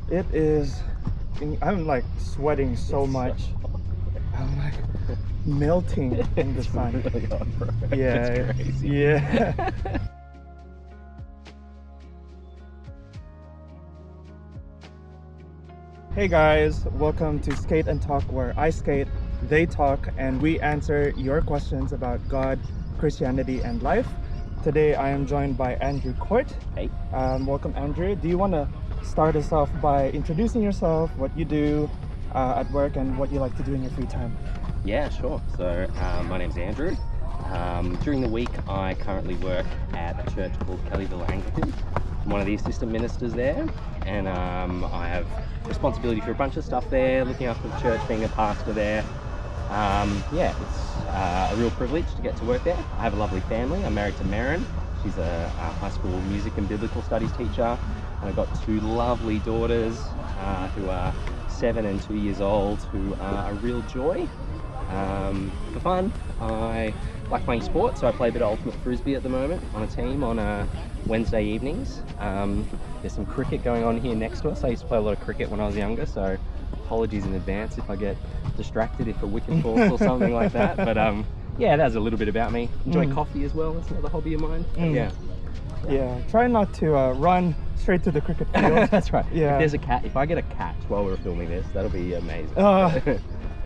It is. I'm like sweating so much. I'm like melting in the It's sun. really hot, bro. Yeah, It's crazy. yeah. Hey guys, welcome to Skate and Talk, where I skate, they talk, and we answer your questions about God, Christianity, and life. Today I am joined by Andrew Court. Hey. Welcome, Andrew. Do you want to start us off by introducing yourself, what you do at work, and what you like to do in your free time? Yeah, sure. So my name's Andrew. During the week, I currently work at a church called Kellyville Anglican. I'm one of the assistant ministers there, and I have responsibility for a bunch of stuff there, looking after the church, being a pastor there. Yeah, it's a real privilege to get to work there. I have a lovely family. I'm married to Maren. She's a high school music and biblical studies teacher. And I've got two lovely daughters who are 7 and 2 years old, who are a real joy. For fun, I like playing sports, so I play a bit of ultimate frisbee at the moment on a team on Wednesday evenings. There's some cricket going on here next to us. I used to play a lot of cricket when I was younger, so apologies in advance if I get distracted if a wicket falls or something like that. But yeah, that's a little bit about me. Enjoy coffee as well. That's another hobby of mine. Yeah, try not to run straight to the cricket field. That's right. Yeah. If I get a catch while we're filming this, that'll be amazing.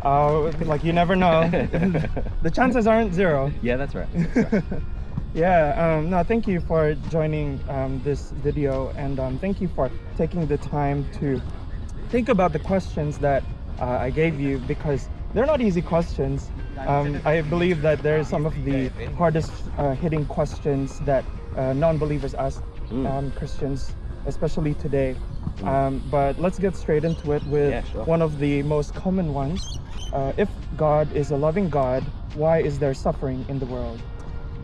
Like you never know. The chances aren't zero. Yeah, that's right. That's right. Yeah, no, thank you for joining this video, and thank you for taking the time to think about the questions that I gave you, because they're not easy questions. I believe that they're some of the hardest hitting questions that non-believers ask Christians, especially today. But let's get straight into it with one of the most common ones. If God is a loving God, why is there suffering in the world?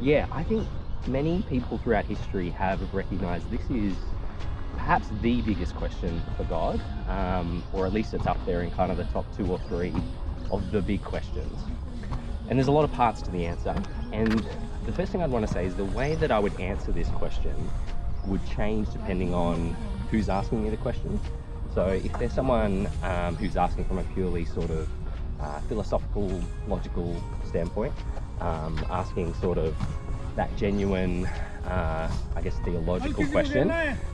Yeah, I think many people throughout history have recognized this is perhaps the biggest question for God, or at least it's up there in kind of the top 2 or 3 of the big questions. And there's a lot of parts to the answer. And the first thing I'd want to say is the way that I would answer this question would change depending on who's asking me the question. So if there's someone who's asking from a purely sort of philosophical, logical standpoint, asking sort of that genuine, I guess, theological question,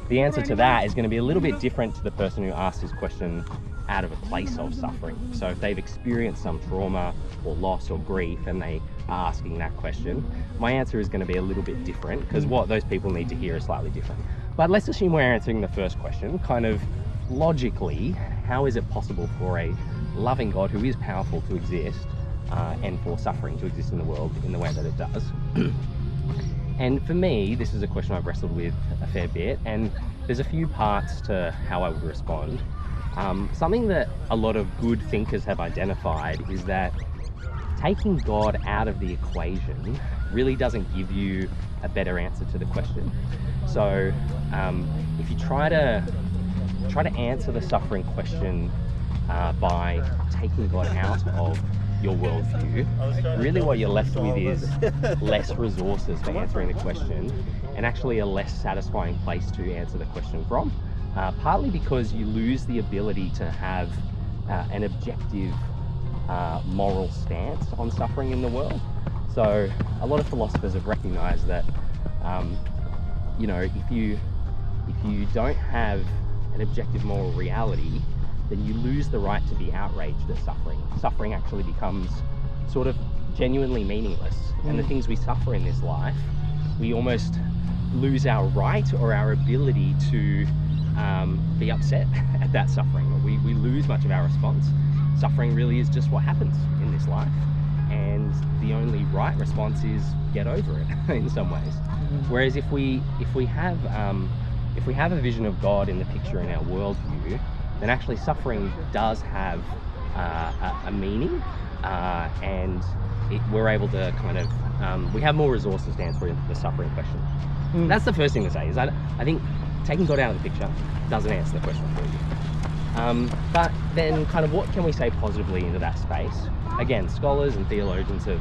the answer to that is going to be a little bit different to the person who asks this question out of a place of suffering. So if they've experienced some trauma or loss or grief and they are asking that question, my answer is going to be a little bit different, because what those people need to hear is slightly different. But let's assume we're answering the first question kind of logically. How is it possible for a loving God who is powerful to exist and for suffering to exist in the world in the way that it does? And for me, this is a question I've wrestled with a fair bit, and there's a few parts to how I would respond. Something that a lot of good thinkers have identified is that taking God out of the equation really doesn't give you a better answer to the question. So if you try to answer the suffering question by taking God out of your worldview, really what you're left with is less resources for answering the question, and actually a less satisfying place to answer the question from. Partly because you lose the ability to have an objective moral stance on suffering in the world. So a lot of philosophers have recognized that you know, if you don't have an objective moral reality, then you lose the right to be outraged at suffering. Suffering actually becomes sort of genuinely meaningless. And the things we suffer in this life, we almost lose our right or our ability to be upset at that suffering. We lose much of our response. Suffering really is just what happens in this life, and the only right response is get over it in some ways. Whereas if we have a vision of God in the picture in our worldview, then actually suffering does have a meaning, and we're able to kind of we have more resources to answer the suffering question. That's the first thing to say, is I think taking God out of the picture doesn't answer the question for you. But then kind of what can we say positively into that space? Again, scholars and theologians have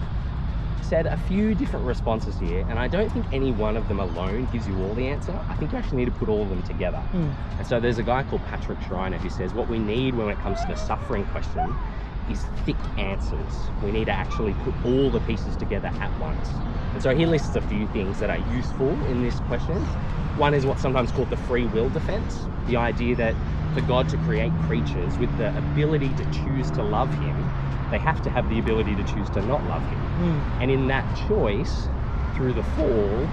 said a few different responses here, and I don't think any one of them alone gives you all the answer. I think you actually need to put all of them together. And so there's a guy called Patrick Schreiner who says what we need when it comes to the suffering question is thick answers. We need to actually put all the pieces together at once. And so he lists a few things that are useful in this question. One is what's sometimes called the free will defense, the idea that for God to create creatures with the ability to choose to love him, they have to have the ability to choose to not love him. And in that choice, through the fall,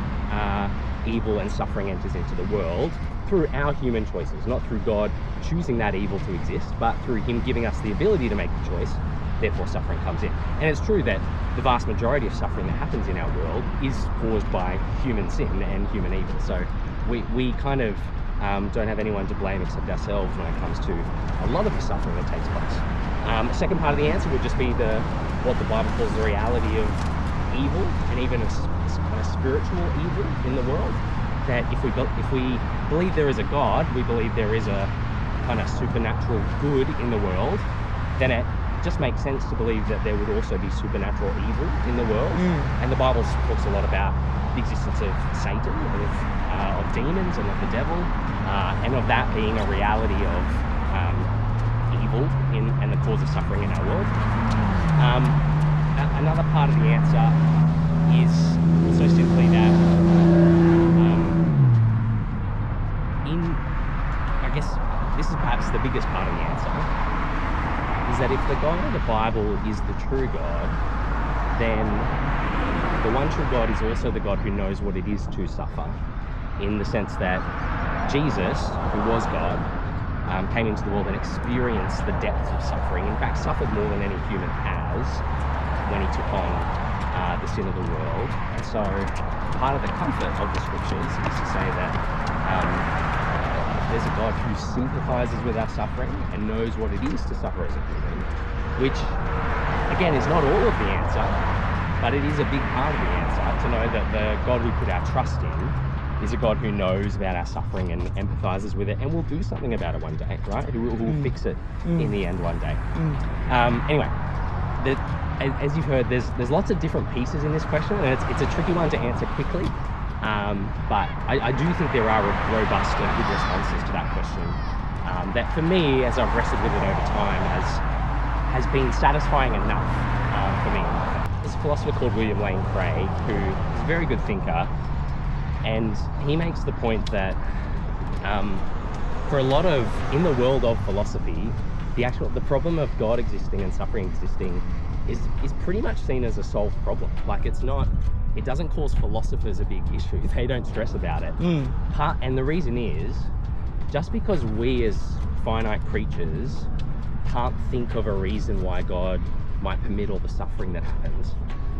evil and suffering enters into the world through our human choices, not through God choosing that evil to exist, but through him giving us the ability to make the choice. Therefore suffering comes in. And it's true that the vast majority of suffering that happens in our world is caused by human sin and human evil. So we kind of don't have anyone to blame except ourselves when it comes to a lot of the suffering that takes place. The second part of the answer would just be what the Bible calls the reality of evil, and even a kind of spiritual evil in the world. That if we believe there is a God, we believe there is a kind of supernatural good in the world, then it just makes sense to believe that there would also be supernatural evil in the world. And the Bible talks a lot about the existence of Satan, of demons and of the devil, and of that being a reality of evil and the cause of suffering in our world. Another part of the answer is also simply that I guess this is perhaps the biggest part of the answer, is that if the God of the Bible is the true God, then the one true God is also the God who knows what it is to suffer, in the sense that Jesus, who was God, came into the world and experienced the depth of suffering. In fact, suffered more than any human has when he took on the sin of the world. And so part of the comfort of the scriptures is to say that there's a God who sympathizes with our suffering and knows what it is to suffer as a human, which again is not all of the answer, but it is a big part of the answer, to know that the God we put our trust in is a God who knows about our suffering and empathizes with it and will do something about it one day, right? Who will fix it in the end one day. Anyway, as you've heard, there's lots of different pieces in this question, and it's a tricky one to answer quickly. But I do think there are robust and good responses to that question. That for me, as I've wrestled with it over time, has been satisfying enough for me. There's a philosopher called William Lane Craig, who is a very good thinker, and he makes the point that for a lot of, in the world of philosophy, the problem of God existing and suffering existing is pretty much seen as a solved problem. Like it doesn't cause philosophers a big issue. They don't stress about it. And the reason is, just because we as finite creatures can't think of a reason why God might permit all the suffering that happens,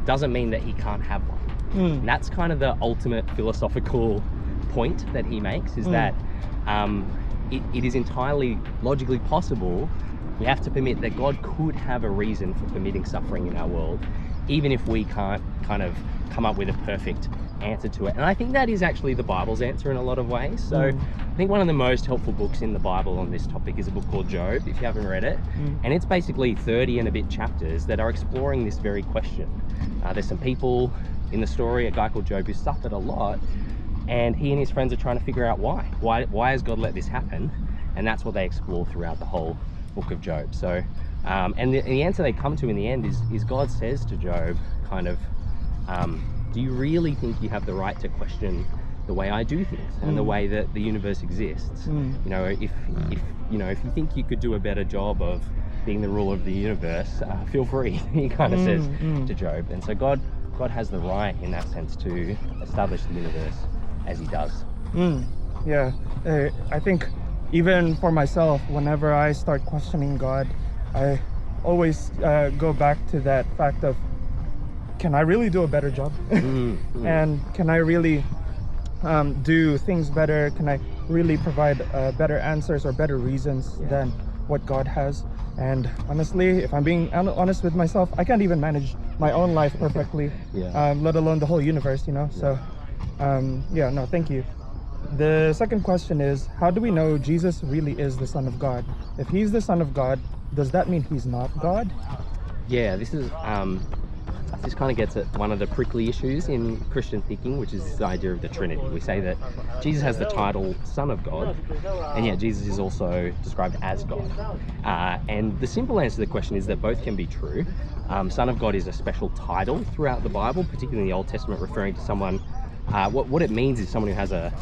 doesn't mean that he can't have one. And that's kind of the ultimate philosophical point that he makes, is that it is entirely logically possible. We have to permit that God could have a reason for permitting suffering in our world, even if we can't kind of come up with a perfect answer to it. And I think that is actually the Bible's answer in a lot of ways. So I think one of the most helpful books in the Bible on this topic is a book called Job, if you haven't read it. And it's basically 30 and a bit chapters that are exploring this very question. There's some people in the story, a guy called Job, who suffered a lot, and he and his friends are trying to figure out why has God let this happen? And that's what they explore throughout the whole book of Job. So and the answer they come to in the end is God says to Job kind of, do you really think you have the right to question the way I do things and the way that the universe exists? You know, if you think you could do a better job of being the ruler of the universe, feel free. He kind of says to Job. And so God has the right in that sense to establish the universe as he does. Yeah, I think even for myself, whenever I start questioning God, I always go back to that fact of, can I really do a better job? And can I really do things better? Can I really provide better answers or better reasons than what God has? And honestly, if I'm being honest with myself, I can't even manage my own life perfectly, let alone the whole universe, you know? So thank you. The second question is, how do we know Jesus really is the Son of God? If he's the Son of God, does that mean he's not God? Yeah, this is a this kind of gets at one of the prickly issues in Christian thinking, which is the idea of the Trinity. We say that Jesus has the title Son of God, and yet Jesus is also described as God. And the simple answer to the question is that both can be true. Son of God is a special title throughout the Bible, particularly in the Old Testament, referring to someone. What it means is someone who has a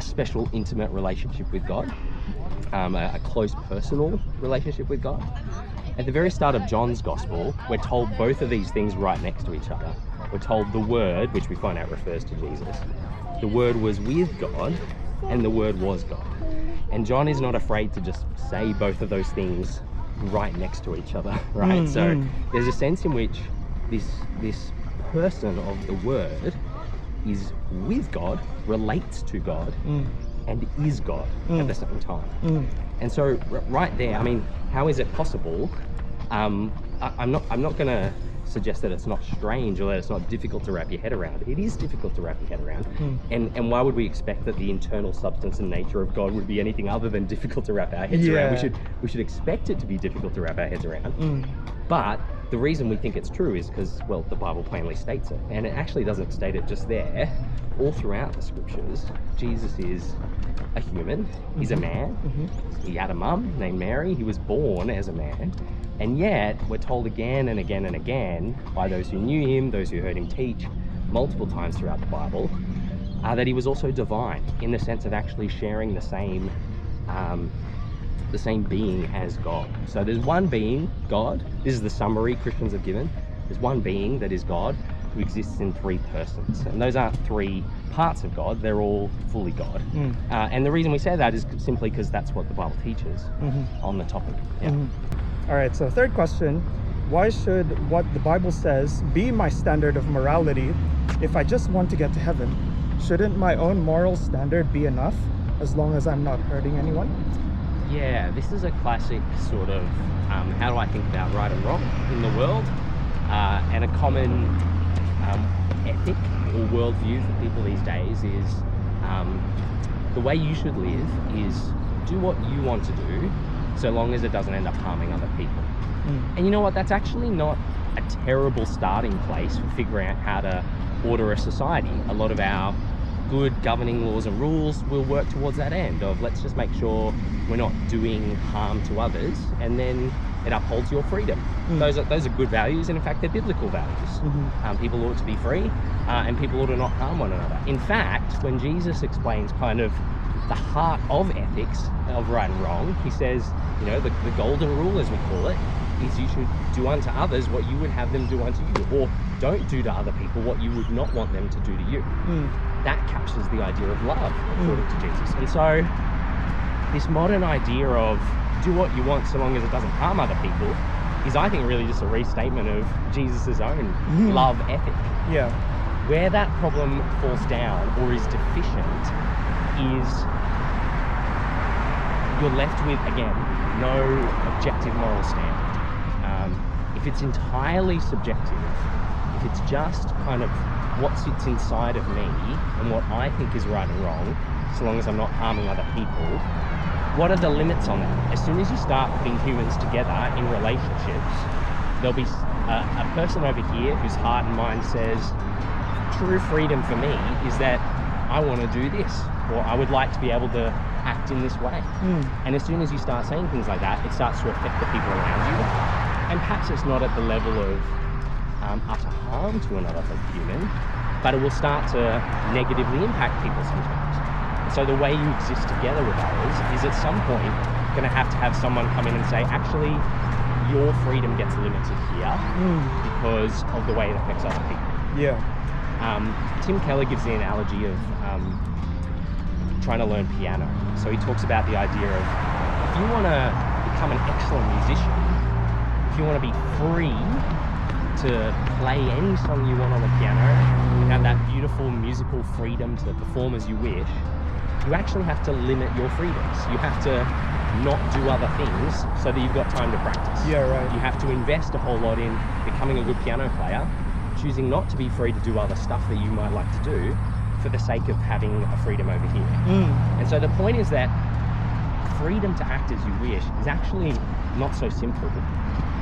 special, intimate relationship with God, a close, personal relationship with God. At the very start of John's Gospel, we're told both of these things right next to each other. We're told the Word, which we find out refers to Jesus. The Word was with God, and the Word was God. And John is not afraid to just say both of those things right next to each other, right? So there's a sense in which this person of the Word is with God, relates to God, and is God at the same time. And so right there, I mean, how is it possible? I'm not going to suggest that it's not strange or that it's not difficult to wrap your head around. It is difficult to wrap your head around. And why would we expect that the internal substance and nature of God would be anything other than difficult to wrap our heads around? We should expect it to be difficult to wrap our heads around. But the reason we think it's true is because, well, the Bible plainly states it. And it actually doesn't state it just there. All throughout the scriptures, Jesus is a human. He's a man. He had a mum named Mary. He was born as a man. And yet, we're told again and again and again by those who knew him, those who heard him teach multiple times throughout the Bible, that he was also divine in the sense of actually sharing the same being as God. So there's one being, God. This is the summary Christians have given. There's one being that is God who exists in three persons. And those aren't three parts of God, they're all fully God. And the reason we say that is simply because that's what the Bible teaches on the topic. All right, so third question, why should what the Bible says be my standard of morality if I just want to get to heaven? Shouldn't my own moral standard be enough as long as I'm not hurting anyone? Yeah, this is a classic sort of how do I think about right and wrong in the world, and a common ethic or worldview for people these days is the way you should live is do what you want to do so long as it doesn't end up harming other people. And you know what, that's actually not a terrible starting place for figuring out how to order a society. A lot of our good governing laws and rules will work towards that end of let's just make sure we're not doing harm to others, and then it upholds your freedom. Those are good values, and in fact they're biblical values. People ought to be free, and people ought to not harm one another. In fact, when Jesus explains kind of the heart of ethics of right and wrong, he says, you know, the golden rule, as we call it, is you should do unto others what you would have them do unto you, or don't do to other people what you would not want them to do to you. That captures the idea of love according to Jesus. And so this modern idea of do what you want so long as it doesn't harm other people is, I think, really just a restatement of Jesus's own love ethic. Where that problem falls down or is deficient is you're left with, again, no objective moral standard. If it's entirely subjective, if it's just kind of what sits inside of me and what I think is right and wrong, so long as I'm not harming other people, what are the limits on that? As soon as you start putting humans together in relationships, there'll be a person over here whose heart and mind says, true freedom for me is that I want to do this, or I would like to be able to act in this way. And as soon as you start saying things like that, it starts to affect the people around you. And perhaps it's not at the level of utter harm to another human, but it will start to negatively impact people sometimes. And so the way you exist together with others is at some point going to have someone come in and say, actually, your freedom gets limited here because of the way it affects other people. Tim Keller gives the analogy of trying to learn piano. So he talks about the idea of if you want to become an excellent musician, if you want to be free to play any song you want on the piano and have that beautiful musical freedom to perform as you wish, you actually have to limit your freedoms. You have to not do other things so that you've got time to practice. You have to invest a whole lot in becoming a good piano player, choosing not to be free to do other stuff that you might like to do for the sake of having a freedom over here. And so the point is that freedom to act as you wish is actually not so simple.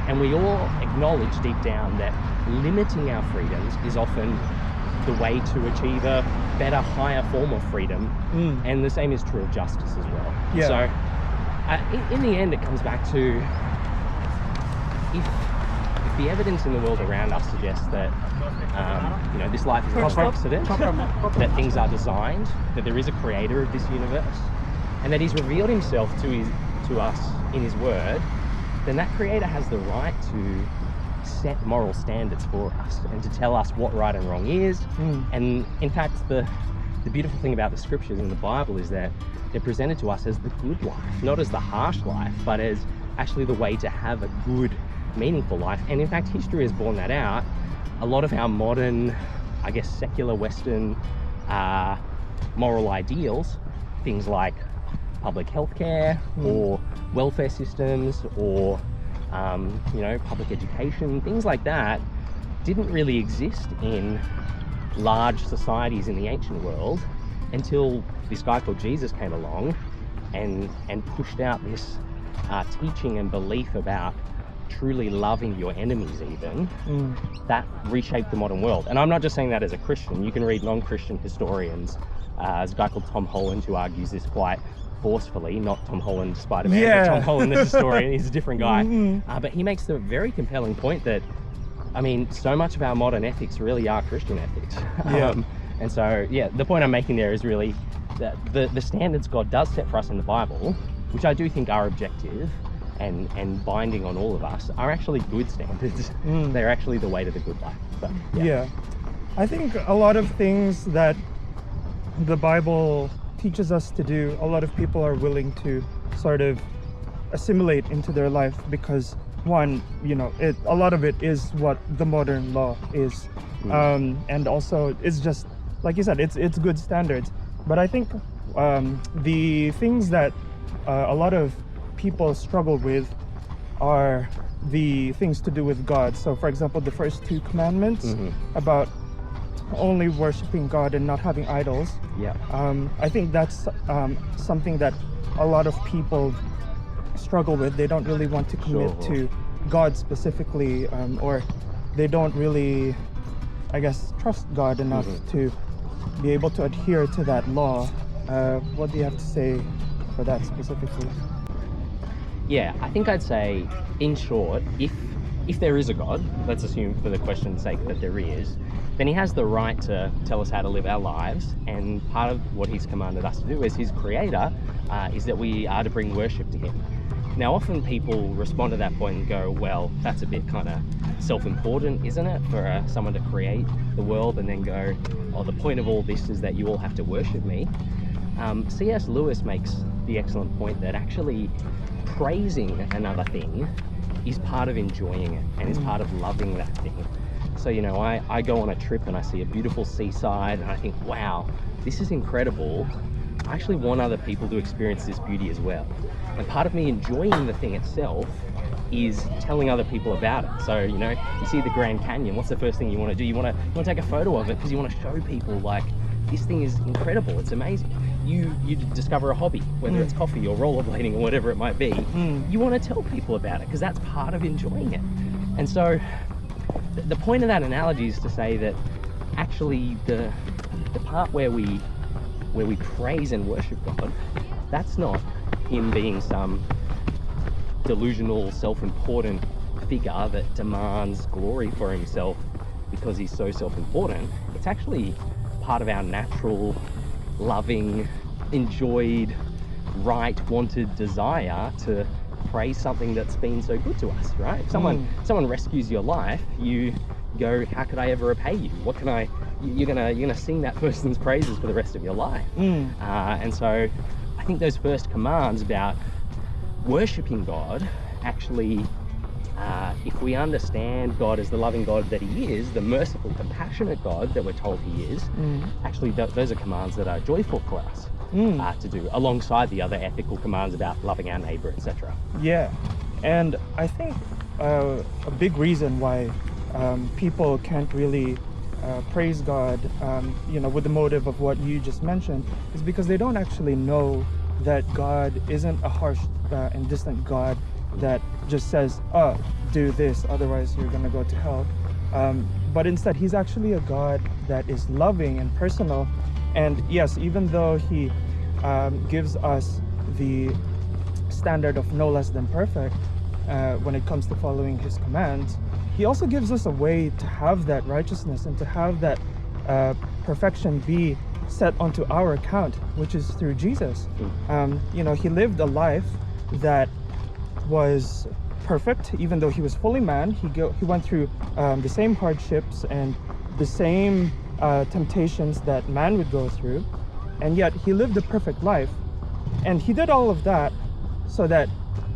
And we all acknowledge deep down that limiting our freedoms is often the way to achieve a better, higher form of freedom. And the same is true of justice as well. Yeah. So in the end, it comes back to if the evidence in the world around us suggests that this life is not an accident, that things are designed, that there is a creator of this universe, and that he's revealed himself to us in his word, then that creator has the right to set moral standards for us and to tell us what right and wrong is. And in fact, the beautiful thing about the scriptures in the Bible is that they're presented to us as the good life, not as the harsh life, but as actually the way to have a good, meaningful life. And in fact, history has borne that out. A lot of our modern, I guess, secular Western moral ideals, things like public health care or welfare systems or public education, things like that, didn't really exist in large societies in the ancient world until this guy called Jesus came along and pushed out this teaching and belief about truly loving your enemies even, that reshaped the modern world. And I'm not just saying that as a Christian. You can read non-Christian historians. There's a guy called Tom Holland who argues this quite forcefully, not Tom Holland Spider-Man, but Tom Holland the historian. He's a different guy. But he makes the very compelling point that, I mean, so much of our modern ethics really are Christian ethics. And so, the point I'm making there is really that the standards God does set for us in the Bible, which I do think are objective and binding on all of us, are actually good standards. They're actually the way to the good life. So, I think a lot of things that the Bible teaches us to do, a lot of people are willing to sort of assimilate into their life because, one, a lot of it is what the modern law is, and also it's just like you said, it's good standards. But I think the things that a lot of people struggle with are the things to do with God. So, for example, the first two commandments about only worshiping God and not having idols. I think that's something that a lot of people struggle with. They don't really want to commit to God specifically, or they don't really, I guess, trust God enough to be able to adhere to that law. What do you have to say for that specifically? I think I'd say, in short, if there is a God, let's assume for the question's sake that there is, then he has the right to tell us how to live our lives. And part of what he's commanded us to do as his creator is that we are to bring worship to him. Now, often people respond to that point and go, well, that's a bit kind of self-important, isn't it, for someone to create the world and then go, oh, the point of all this is that you all have to worship me. C.S. Lewis makes the excellent point that actually praising another thing is part of enjoying it and is part of loving that thing. So, I go on a trip and I see a beautiful seaside and I think, wow, this is incredible. I actually want other people to experience this beauty as well. And part of me enjoying the thing itself is telling other people about it. So, you see the Grand Canyon, what's the first thing you want to do? You want to take a photo of it because you want to show people, like, this thing is incredible, it's amazing. You discover a hobby, whether it's coffee or rollerblading or whatever it might be. You want to tell people about it because that's part of enjoying it. And so the point of that analogy is to say that actually the part where we praise and worship God, that's not him being some delusional, self-important figure that demands glory for himself because he's so self-important. It's actually part of our natural, loving, enjoyed, right, wanted desire to praise something that's been so good to us, right? If someone rescues your life, you go, how could I ever repay you? What can I? You're gonna sing that person's praises for the rest of your life. And so I think those first commands about worshiping God, actually, if we understand God as the loving God that he is, the merciful, compassionate God that we're told he is, actually those are commands that are joyful for us to do, alongside the other ethical commands about loving our neighbor, etc. And I think a big reason why people can't really praise God, with the motive of what you just mentioned, is because they don't actually know that God isn't a harsh and distant God. that just says, oh, do this, otherwise you're going to go to hell. But instead, he's actually a God that is loving and personal. And yes, even though he gives us the standard of no less than perfect when it comes to following his commands, he also gives us a way to have that righteousness and to have that perfection be set onto our account, which is through Jesus. He lived a life that was perfect, even though he was fully man. He went through the same hardships and the same temptations that man would go through, and yet he lived a perfect life. And he did all of that so that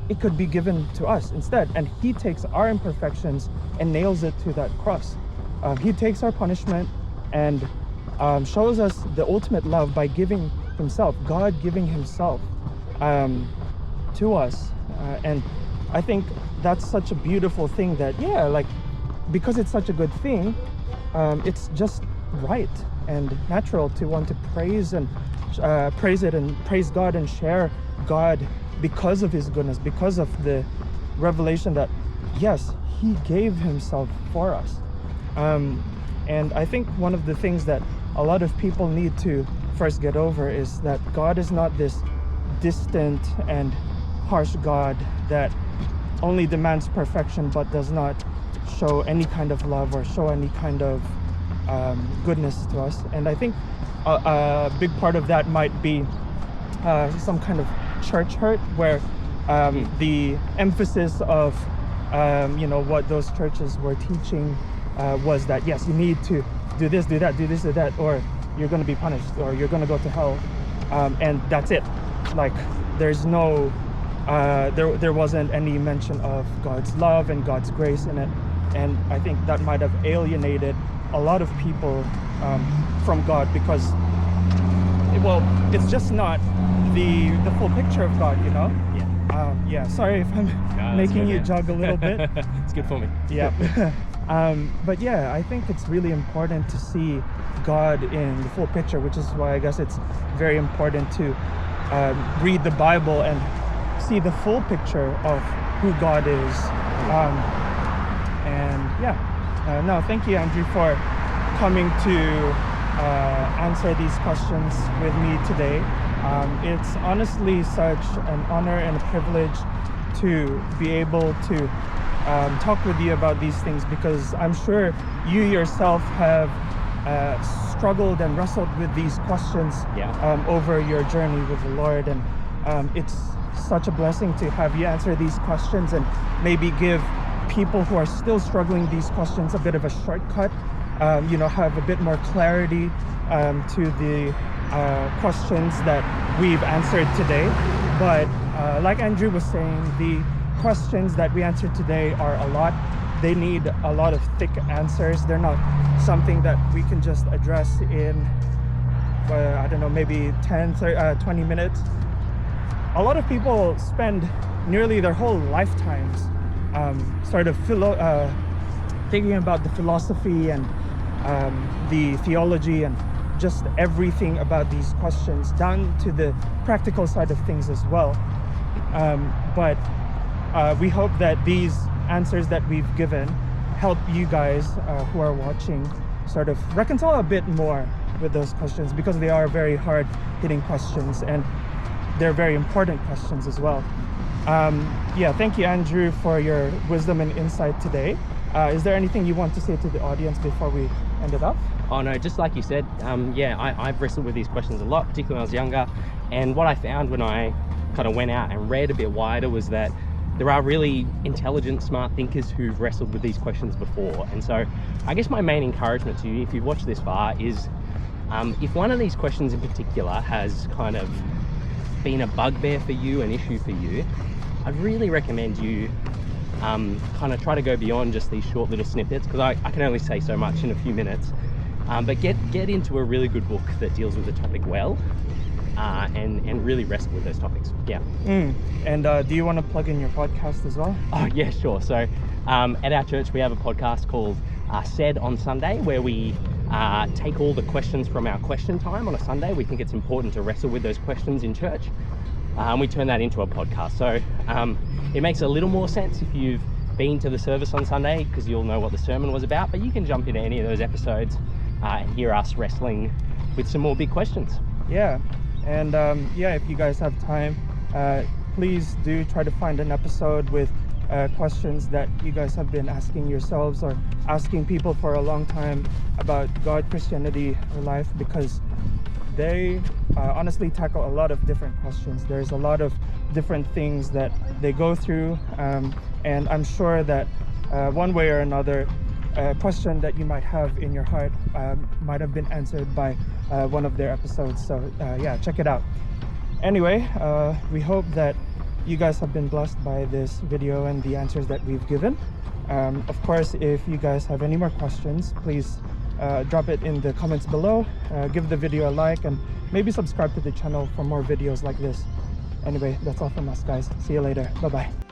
it could be given to us instead. And he takes our imperfections and nails it to that cross. He takes our punishment and shows us the ultimate love by giving himself, God giving himself to us. And I think that's such a beautiful thing that, because it's such a good thing, it's just right and natural to want to praise and praise it and praise God and share God because of his goodness, because of the revelation that, yes, he gave himself for us. And I think one of the things that a lot of people need to first get over is that God is not this distant and harsh God that only demands perfection but does not show any kind of love or show any kind of goodness to us. And I think a big part of that might be some kind of church hurt, where the emphasis of what those churches were teaching was that, yes, you need to do this, do that, do this, do that, or you're going to be punished, or you're going to go to hell, and that's it. Like, there's no there wasn't any mention of God's love and God's grace in it. And I think that might have alienated a lot of people from God, because it's just not the full picture of God, sorry if I'm making you jog a little bit. It's good for me. But I think it's really important to see God in the full picture, which is why I guess it's very important to read the Bible and see the full picture of who God is. Thank you, Andrew, for coming to answer these questions with me today. It's honestly such an honor and a privilege to be able to talk with you about these things, because I'm sure you yourself have struggled and wrestled with these questions over your journey with the Lord. And it's such a blessing to have you answer these questions and maybe give people who are still struggling these questions a bit of a shortcut, have a bit more clarity to the questions that we've answered today. But like Andrew was saying, the questions that we answered today are a lot. They need a lot of thick answers. They're not something that we can just address in maybe 20 minutes. A lot of people spend nearly their whole lifetimes thinking about the philosophy and the theology and just everything about these questions, down to the practical side of things as well. But we hope that these answers that we've given help you guys who are watching sort of reconcile a bit more with those questions, because they are very hard-hitting questions and they're very important questions as well. Thank you, Andrew, for your wisdom and insight today. Is there anything you want to say to the audience before we end it up? Oh no, just like you said, I've wrestled with these questions a lot, particularly when I was younger. And what I found when I kind of went out and read a bit wider was that there are really intelligent, smart thinkers who've wrestled with these questions before. And so I guess my main encouragement to you, if you've watched this far, is if one of these questions in particular has kind of been a bugbear for you, an issue for you, I'd really recommend you kind of try to go beyond just these short little snippets, because I can only say so much in a few minutes. But get into a really good book that deals with the topic well, and really wrestle with those topics. And do you want to plug in your podcast as well? Oh yeah, sure. So at our church we have a podcast called Said on Sunday, where we take all the questions from our question time on a Sunday. We think it's important to wrestle with those questions in church. We turn that into a podcast. So it makes a little more sense if you've been to the service on Sunday, because you'll know what the sermon was about, but you can jump into any of those episodes and hear us wrestling with some more big questions. Yeah, and yeah, if you guys have time, please do try to find an episode with questions that you guys have been asking yourselves or asking people for a long time about God, Christianity, or life, because they honestly tackle a lot of different questions. There's a lot of different things that they go through, and I'm sure that one way or another, a question that you might have in your heart might have been answered by one of their episodes. So yeah, check it out. Anyway, we hope that you guys have been blessed by this video and the answers that we've given. Of course, if you guys have any more questions, please drop it in the comments below. Give the video a like and maybe subscribe to the channel for more videos like this. Anyway, that's all from us, guys. See you later. Bye bye.